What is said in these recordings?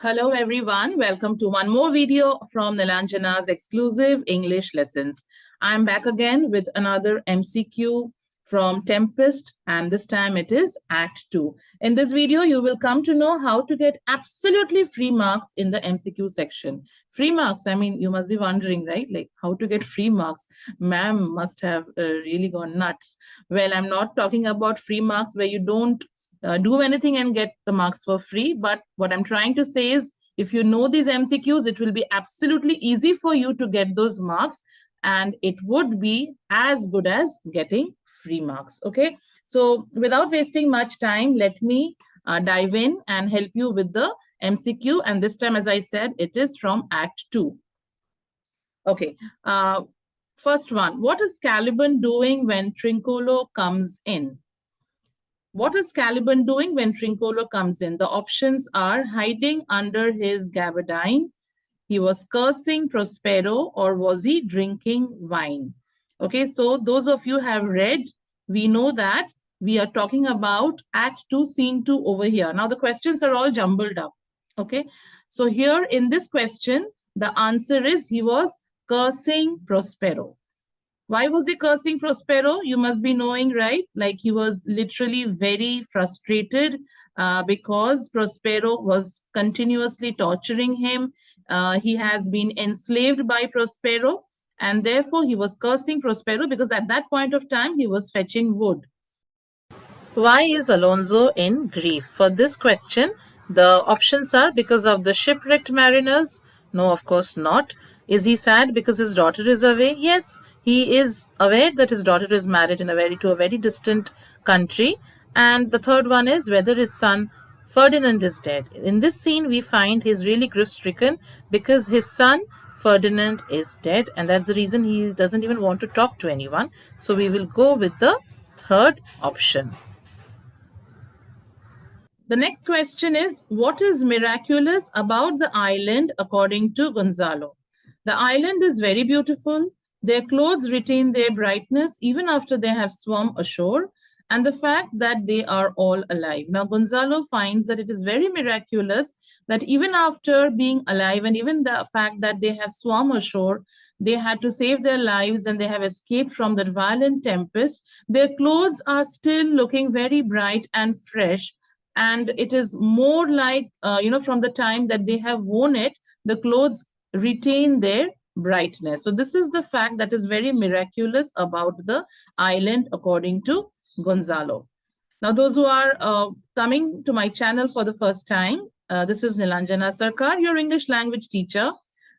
Hello everyone, welcome to one more video from Nilanjana's exclusive English lessons. I'm back again with another MCQ from Tempest, and this time it is Act 2. In this video, you will come to know how to get absolutely free marks in the MCQ section. Free marks, I mean, you must be wondering, right? Like how to get free marks. Ma'am must have really gone nuts. Well, I'm not talking about free marks where you don't do anything and get the marks for free. But what I'm trying to say is, if you know these MCQs, it will be absolutely easy for you to get those marks, and it would be as good as getting free marks. Okay, so without wasting much time, let me dive in and help you with the MCQ. And this time, as I said, it is from Act 2. Okay, first one. What is Caliban doing when Trinculo comes in? What is Caliban doing when Trinculo comes in? The options are hiding under his gabardine, he was cursing Prospero, or was he drinking wine? Okay, so those of you have read, we know that we are talking about Act 2, Scene 2 over here. Now the questions are all jumbled up. Okay, so here in this question, the answer is he was cursing Prospero. Why was he cursing Prospero? You must be knowing, right? Like he was literally very frustrated because Prospero was continuously torturing him. He has been enslaved by Prospero, and therefore he was cursing Prospero because at that point of time he was fetching wood. Why is Alonso in grief? For this question, the options are because of the shipwrecked mariners. No, of course not. Is he sad because his daughter is away? Yes, he is aware that his daughter is married to a very distant country. And the third one is whether his son Ferdinand is dead. In this scene, we find he's really grief-stricken because his son Ferdinand is dead, and that's the reason he doesn't even want to talk to anyone. So we will go with the third option. The next question is, what is miraculous about the island according to Gonzalo? The island is very beautiful. Their clothes retain their brightness even after they have swum ashore, and the fact that they are all alive. Now, Gonzalo finds that it is very miraculous that even after being alive, and even the fact that they have swum ashore, they had to save their lives and they have escaped from that violent tempest, their clothes are still looking very bright and fresh. And it is more like, from the time that they have worn it, the clothes retain their brightness. So this is the fact that is very miraculous about the island according to Gonzalo. Now, those who are coming to my channel for the first time, this is Nilanjana Sarkar, your English language teacher.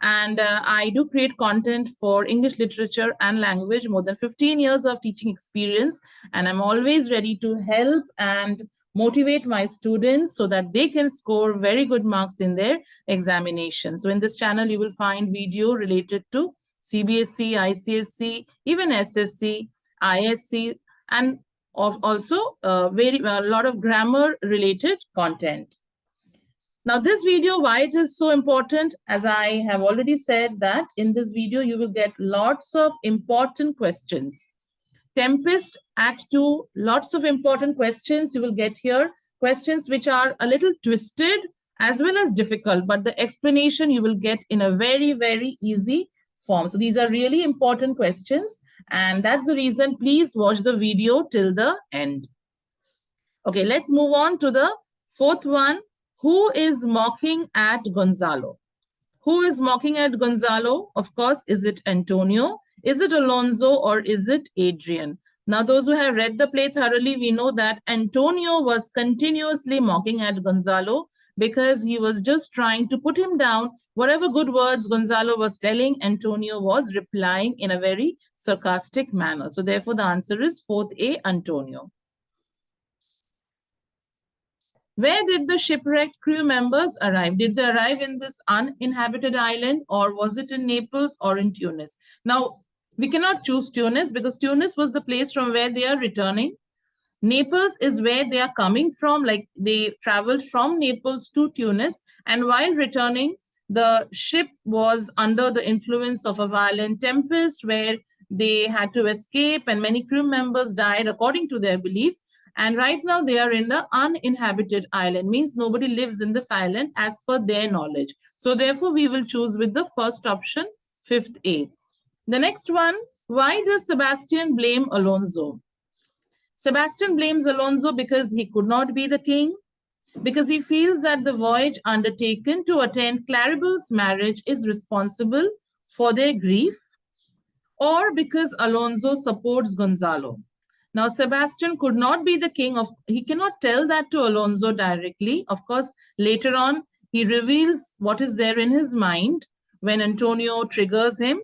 And I do create content for English literature and language, more than 15 years of teaching experience. And I'm always ready to help and motivate my students so that they can score very good marks in their examination. So in this channel, you will find video related to CBSE, ICSC, even SSC, ISC, and also a lot of grammar related content. Now this video, why it is so important, as I have already said that in this video, you will get lots of important questions. Tempest Act 2, lots of important questions you will get here. Questions which are a little twisted as well as difficult, but the explanation you will get in a very, very easy form. So these are really important questions, and that's the reason please watch the video till the end. Okay, let's move on to the fourth one. Who is mocking at Gonzalo? Who is mocking at Gonzalo? Of course, is it Antonio? Is it Alonso, or is it Adrian? Now, those who have read the play thoroughly, we know that Antonio was continuously mocking at Gonzalo because he was just trying to put him down. Whatever good words Gonzalo was telling, Antonio was replying in a very sarcastic manner. So therefore, the answer is 4th A, Antonio. Where did the shipwrecked crew members arrive? Did they arrive in this uninhabited island, or was it in Naples or in Tunis? Now, we cannot choose Tunis because Tunis was the place from where they are returning. Naples is where they are coming from, like they traveled from Naples to Tunis, and while returning, the ship was under the influence of a violent tempest where they had to escape, and many crew members died according to their belief. And right now they are in the uninhabited island, means nobody lives in this island as per their knowledge. So therefore we will choose with the first option, 5th A. The next one, why does Sebastian blame Alonso? Sebastian blames Alonso because he could not be the king, because he feels that the voyage undertaken to attend Claribel's marriage is responsible for their grief, or because Alonso supports Gonzalo. Now, Sebastian could not be the king of, he cannot tell that to Alonso directly. Of course, later on, he reveals what is there in his mind when Antonio triggers him.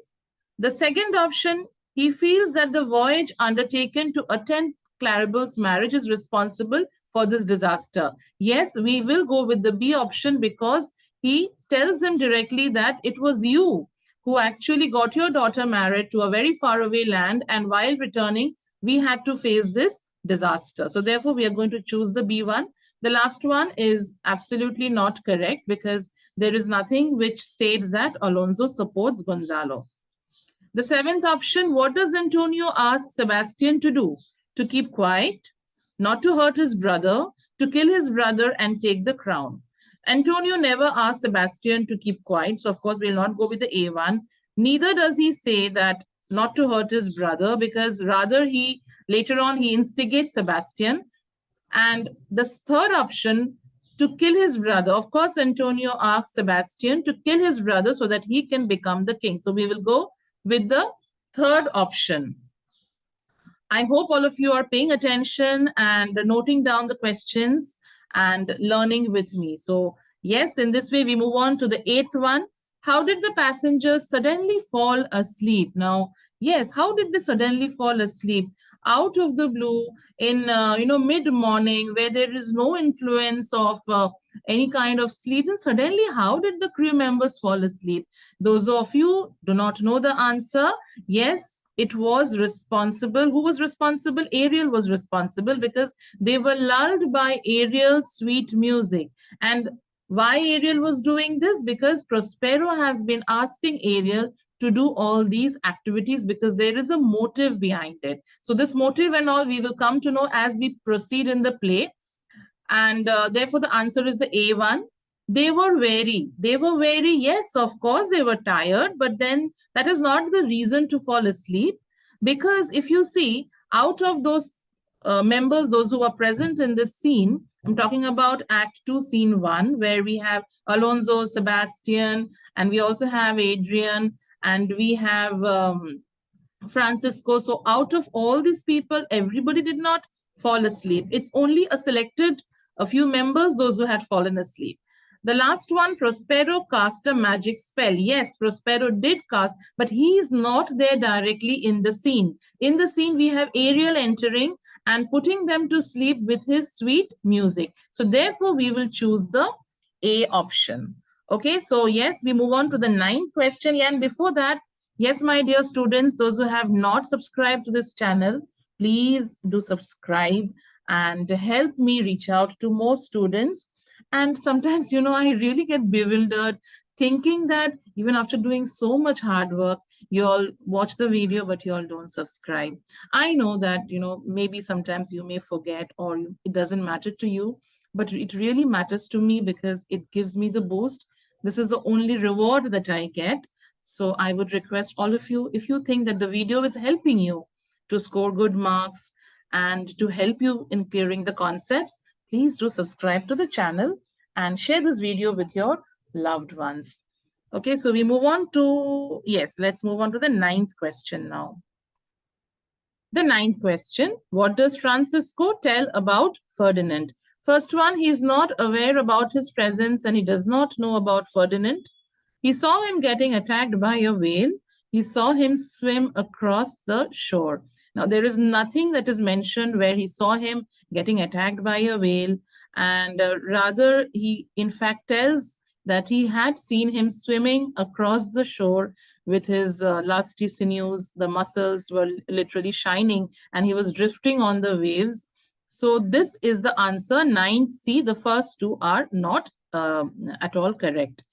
The second option, he feels that the voyage undertaken to attend Claribel's marriage is responsible for this disaster. Yes, we will go with the B option because he tells him directly that it was you who actually got your daughter married to a very faraway land, and while returning, we had to face this disaster. So therefore, we are going to choose the B one. The last one is absolutely not correct because there is nothing which states that Alonso supports Gonzalo. The seventh option, what does Antonio ask Sebastian to do? To keep quiet, not to hurt his brother, to kill his brother and take the crown. Antonio never asks Sebastian to keep quiet. So of course, we'll not go with the A1. Neither does he say that not to hurt his brother, because rather later on he instigates Sebastian. And the third option, to kill his brother. Of course, Antonio asks Sebastian to kill his brother so that he can become the king. So we will go with the third option. I hope all of you are paying attention and noting down the questions and learning with me. So yes, in this way, we move on to the eighth one. How did the passengers suddenly fall asleep? Now, yes, how did they suddenly fall asleep? Out of the blue, in mid-morning, where there is no influence of any kind of sleep, and suddenly, how did the crew members fall asleep? Those of you do not know the answer. Yes, it was responsible. Who was responsible? Ariel was responsible because they were lulled by Ariel's sweet music. And why Ariel was doing this? Because Prospero has been asking Ariel to do all these activities because there is a motive behind it. So this motive and all we will come to know as we proceed in the play. And therefore the answer is the A1. They were weary. Yes, of course they were tired, but then that is not the reason to fall asleep. Because if you see, out of those members, those who are present in this scene, I'm talking about Act 2, Scene 1, where we have Alonso, Sebastian, and we also have Adrian, and we have Francisco. So out of all these people, everybody did not fall asleep. It's only a few members, those who had fallen asleep. The last one, Prospero cast a magic spell. Yes, Prospero did cast, but he is not there directly in the scene. In the scene, we have Ariel entering and putting them to sleep with his sweet music. So therefore, we will choose the A option. Okay, so yes, we move on to the 9th question. Yeah, and before that, yes, my dear students, those who have not subscribed to this channel, please do subscribe and help me reach out to more students. And sometimes, I really get bewildered thinking that even after doing so much hard work, you all watch the video, but you all don't subscribe. I know that, maybe sometimes you may forget or it doesn't matter to you, but it really matters to me because it gives me the boost. This is the only reward that I get. So I would request all of you, if you think that the video is helping you to score good marks and to help you in clearing the concepts, please do subscribe to the channel and share this video with your loved ones. Okay, so we move on to, let's move on to the 9th question now. The 9th question, what does Francisco tell about Ferdinand? First one, he is not aware about his presence and he does not know about Ferdinand. He saw him getting attacked by a whale. He saw him swim across the shore. Now, there is nothing that is mentioned where he saw him getting attacked by a whale. And rather, he in fact tells that he had seen him swimming across the shore with his lusty sinews. The muscles were literally shining and he was drifting on the waves. So this is the answer, 9C. The first two are not at all correct.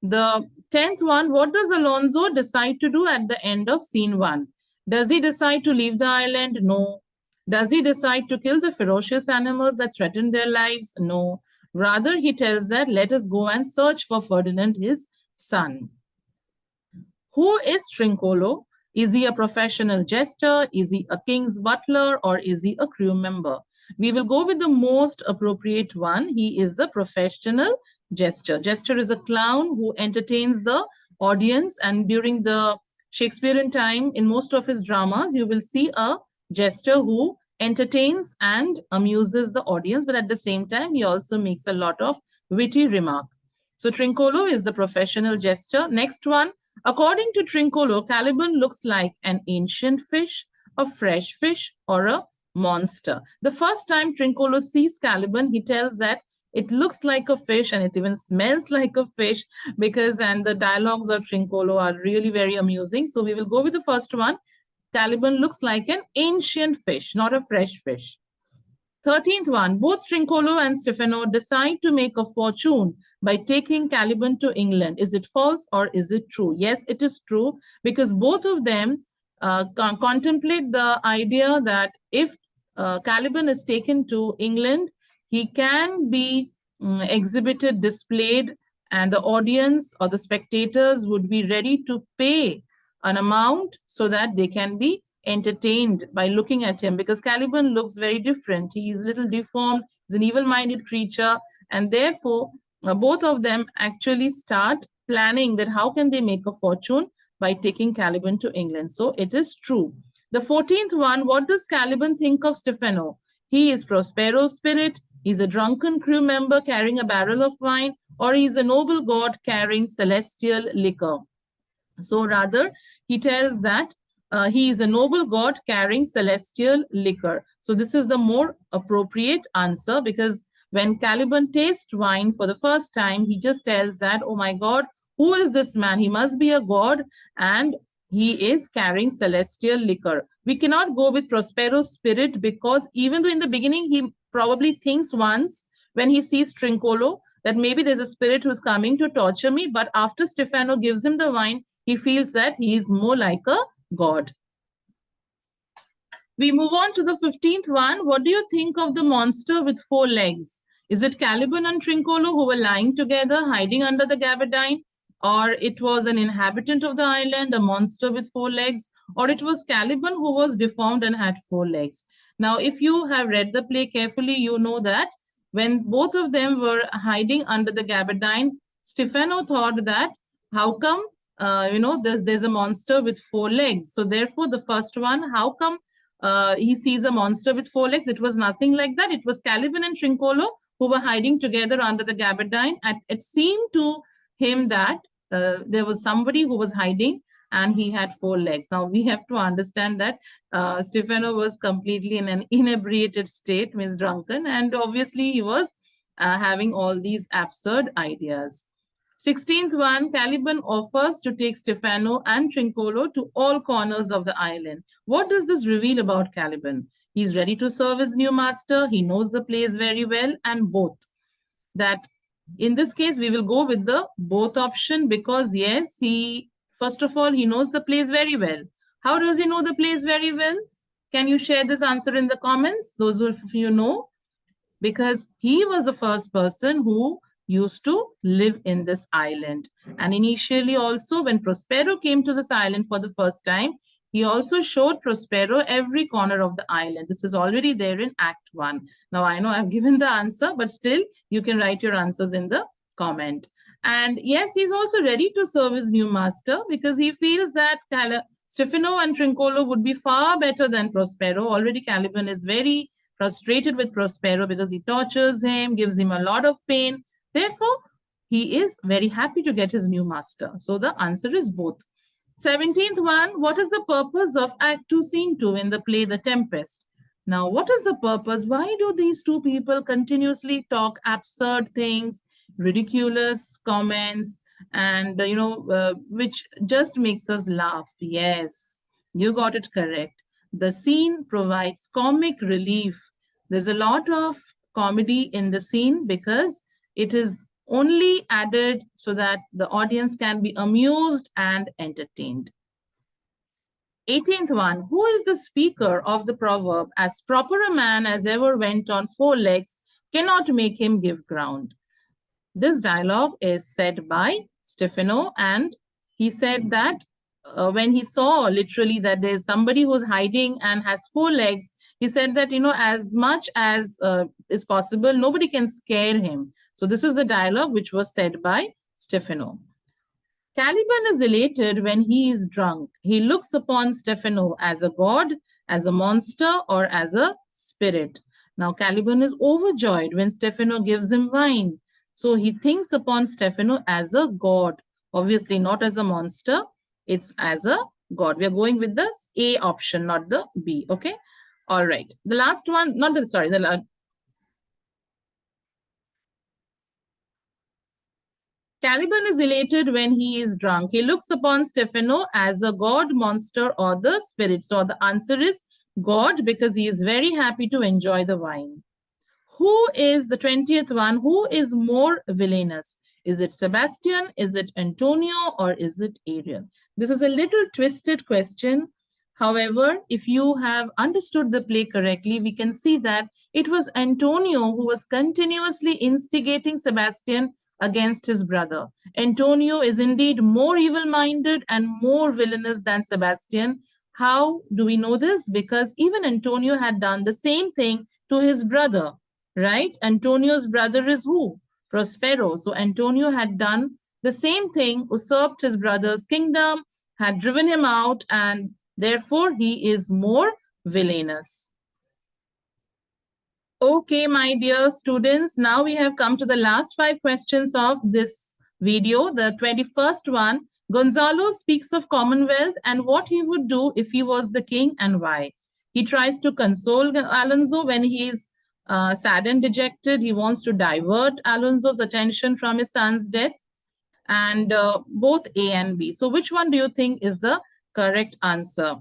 The 10th one, what does Alonso decide to do at the end of scene 1? Does he decide to leave the island? No. Does he decide to kill the ferocious animals that threaten their lives? No. Rather, he tells that, let us go and search for Ferdinand, his son. Who is Trinculo? Is he a professional jester? Is he a king's butler? Or is he a crew member? We will go with the most appropriate one. He is the professional jester. Jester is a clown who entertains the audience, and during the Shakespearean time, in most of his dramas, you will see a jester who entertains and amuses the audience, but at the same time, he also makes a lot of witty remark. So Trinculo is the professional jester. Next one, according to Trinculo, Caliban looks like an ancient fish, a fresh fish, or a monster. The first time Trinculo sees Caliban, he tells that it looks like a fish and it even smells like a fish, and the dialogues of Trinculo are really very amusing. So we will go with the first one. Caliban looks like an ancient fish, not a fresh fish. 13th one, both Trinculo and Stefano decide to make a fortune by taking Caliban to England. Is it false or is it true? Yes, it is true, because both of them contemplate the idea that if Caliban is taken to England, he can be exhibited, displayed, and the audience or the spectators would be ready to pay an amount so that they can be entertained by looking at him, because Caliban looks very different. He is a little deformed, he's an evil-minded creature, and therefore both of them actually start planning that how can they make a fortune by taking Caliban to England. So it is true. The 14th one, what does Caliban think of Stefano? He is Prospero's spirit, he's a drunken crew member carrying a barrel of wine, or he's a noble god carrying celestial liquor. So rather, he tells that he is a noble god carrying celestial liquor. So this is the more appropriate answer, because when Caliban tastes wine for the first time, he just tells that, oh my God, who is this man? He must be a god, and he is carrying celestial liquor. We cannot go with Prospero's spirit, because even though in the beginning he probably thinks once when he sees Trinculo that maybe there's a spirit who's coming to torture me, but after Stefano gives him the wine, he feels that he is more like a god. We move on to the 15th one. What do you think of the monster with 4 legs? Is it Caliban and Trinculo who were lying together, hiding under the gabardine? Or it was an inhabitant of the island, a monster with 4 legs? Or it was Caliban who was deformed and had 4 legs? Now, if you have read the play carefully, you know that when both of them were hiding under the gabardine, Stefano thought that, how come, there's a monster with 4 legs? So therefore, the first one, how come he sees a monster with 4 legs? It was nothing like that. It was Caliban and Trinculo who were hiding together under the gabardine. And it seemed to him that there was somebody who was hiding and he had 4 legs. Now, we have to understand that Stefano was completely in an inebriated state, means drunken, and obviously he was having all these absurd ideas. 16th one, Caliban offers to take Stefano and Trinculo to all corners of the island. What does this reveal about Caliban? He's ready to serve his new master. He knows the place very well, and both. That in this case, we will go with the both option, because yes, first of all, he knows the place very well. How does he know the place very well? Can you share this answer in the comments? Those of you know, because he was the first person who used to live in this island. And initially also, when Prospero came to this island for the first time, he also showed Prospero every corner of the island. This is already there in Act 1. Now, I know I've given the answer, but still, you can write your answers in the comment. And yes, he's also ready to serve his new master, because he feels that Stefano and Trinculo would be far better than Prospero. Already Caliban is very frustrated with Prospero because he tortures him, gives him a lot of pain. Therefore, he is very happy to get his new master. So the answer is both. 17th one, what is the purpose of Act 2, Scene 2 in the play The Tempest? Now, what is the purpose? Why do these two people continuously talk absurd things, ridiculous comments, and, which just makes us laugh? Yes, you got it correct. The scene provides comic relief. There's a lot of comedy in the scene because it is only added so that the audience can be amused and entertained. 18th one, who is the speaker of the proverb, as proper a man as ever went on 4 legs, cannot make him give ground? This dialogue is said by Stefano, and he said that when he saw literally that there's somebody who's hiding and has 4 legs, he said that, as much as is possible, nobody can scare him. So this is the dialogue which was said by Stefano. Caliban is elated when he is drunk. He looks upon Stefano as a god, as a monster, or as a spirit. Now, Caliban is overjoyed when Stefano gives him wine. So he thinks upon Stefano as a god. Obviously, not as a monster. It's as a god. We are going with the A option, not the B. Okay. All right. The last one, Caliban is elated when he is drunk. He looks upon Stefano as a god, monster, or the spirit. So the answer is God, because he is very happy to enjoy the wine. Who is the 20th one? Who is more villainous? Is it Sebastian? Is it Antonio? Or is it Ariel? This is a little twisted question. However, if you have understood the play correctly, we can see that it was Antonio who was continuously instigating Sebastian against his brother. Antonio is indeed more evil-minded and more villainous than Sebastian. How do we know this? Because even Antonio had done the same thing to his brother, right? Antonio's brother is who? Prospero. So Antonio had done the same thing, usurped his brother's kingdom, had driven him out, and therefore he is more villainous. Okay, my dear students, now we have come to the last 5 questions of this video. The 21st one, Gonzalo speaks of Commonwealth and what he would do if he was the king and why. He tries to console Alonso when he is sad and dejected. He wants to divert Alonso's attention from his son's death, and both A and B. So which one do you think is the correct answer?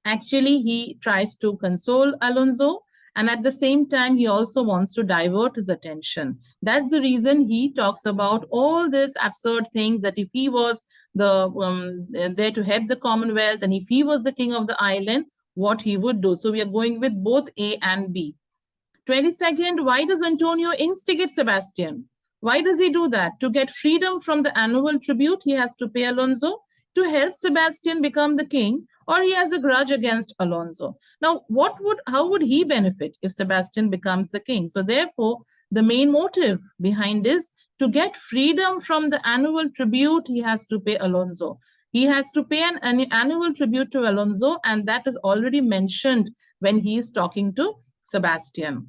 Actually, he tries to console Alonso, and at the same time, he also wants to divert his attention. That's the reason he talks about all these absurd things, that if he was there to head the Commonwealth and if he was the king of the island, what he would do. So we are going with both A and B. 22nd, why does Antonio instigate Sebastian? Why does he do that? To get freedom from the annual tribute he has to pay Alonso, to help Sebastian become the king, or he has a grudge against Alonso. Now, how would he benefit if Sebastian becomes the king? So therefore, the main motive behind is to get freedom from the annual tribute he has to pay Alonso. He has to pay an annual tribute to Alonso, and that is already mentioned when he is talking to Sebastian.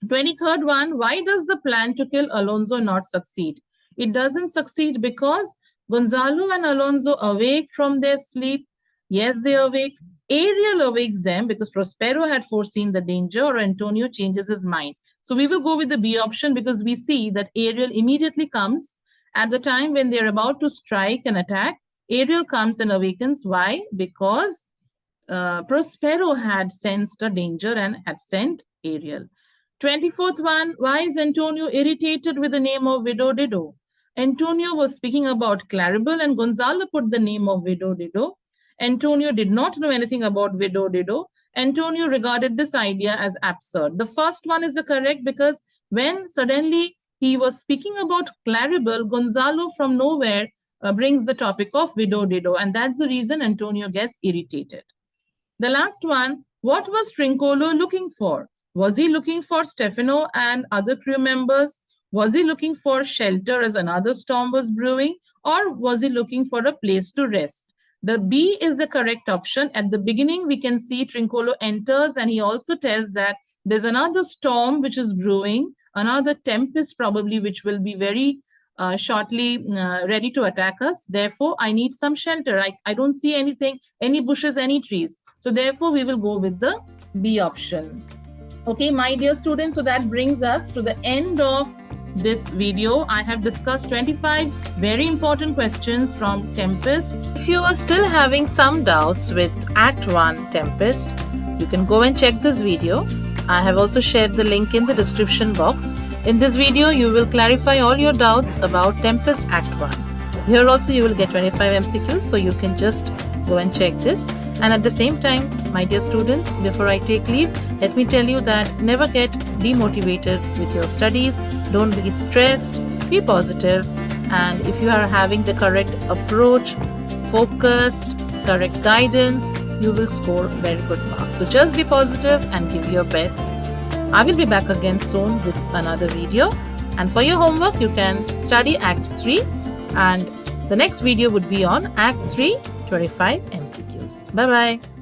23rd one, why does the plan to kill Alonso not succeed? It doesn't succeed because Gonzalo and Alonso awake from their sleep. Yes, they awake. Ariel awakes them because Prospero had foreseen the danger, or Antonio changes his mind. So we will go with the B option because we see that Ariel immediately comes at the time when they're about to strike and attack. Ariel comes and awakens. Why? Because Prospero had sensed a danger and had sent Ariel. 24th one, why is Antonio irritated with the name of Widow Dido? Antonio was speaking about Claribel and Gonzalo put the name of Widow Dido. Antonio did not know anything about Widow Dido. Antonio regarded this idea as absurd. The first one is the correct because when suddenly he was speaking about Claribel, Gonzalo from nowhere brings the topic of Widow Dido, and that's the reason Antonio gets irritated. The last one, what was Trinculo looking for? Was he looking for Stefano and other crew members? Was he looking for shelter as another storm was brewing? Or was he looking for a place to rest? The B is the correct option. At the beginning, we can see Trinculo enters and he also tells that there's another storm which is brewing, another tempest probably which will be very shortly ready to attack us. Therefore, I need some shelter. I don't see anything, any bushes, any trees. So therefore, we will go with the B option. Okay, my dear students, so that brings us to the end of this video. I have discussed 25 very important questions from Tempest. If you are still having some doubts with Act 1 Tempest, you can go and check this video. I have also shared the link in the description box. In this video, you will clarify all your doubts about Tempest Act 1. Here also you will get 25 MCQs, so you can just go and check this. And at the same time, my dear students, before I take leave, let me tell you that never get demotivated with your studies. Don't be stressed, be positive, and if you are having the correct approach, focused, correct guidance, you will score very good marks. So just be positive and give your best. I will be back again soon with another video. And for your homework, you can study Act 3, and the next video would be on Act 3 25 MCQs. Bye-bye.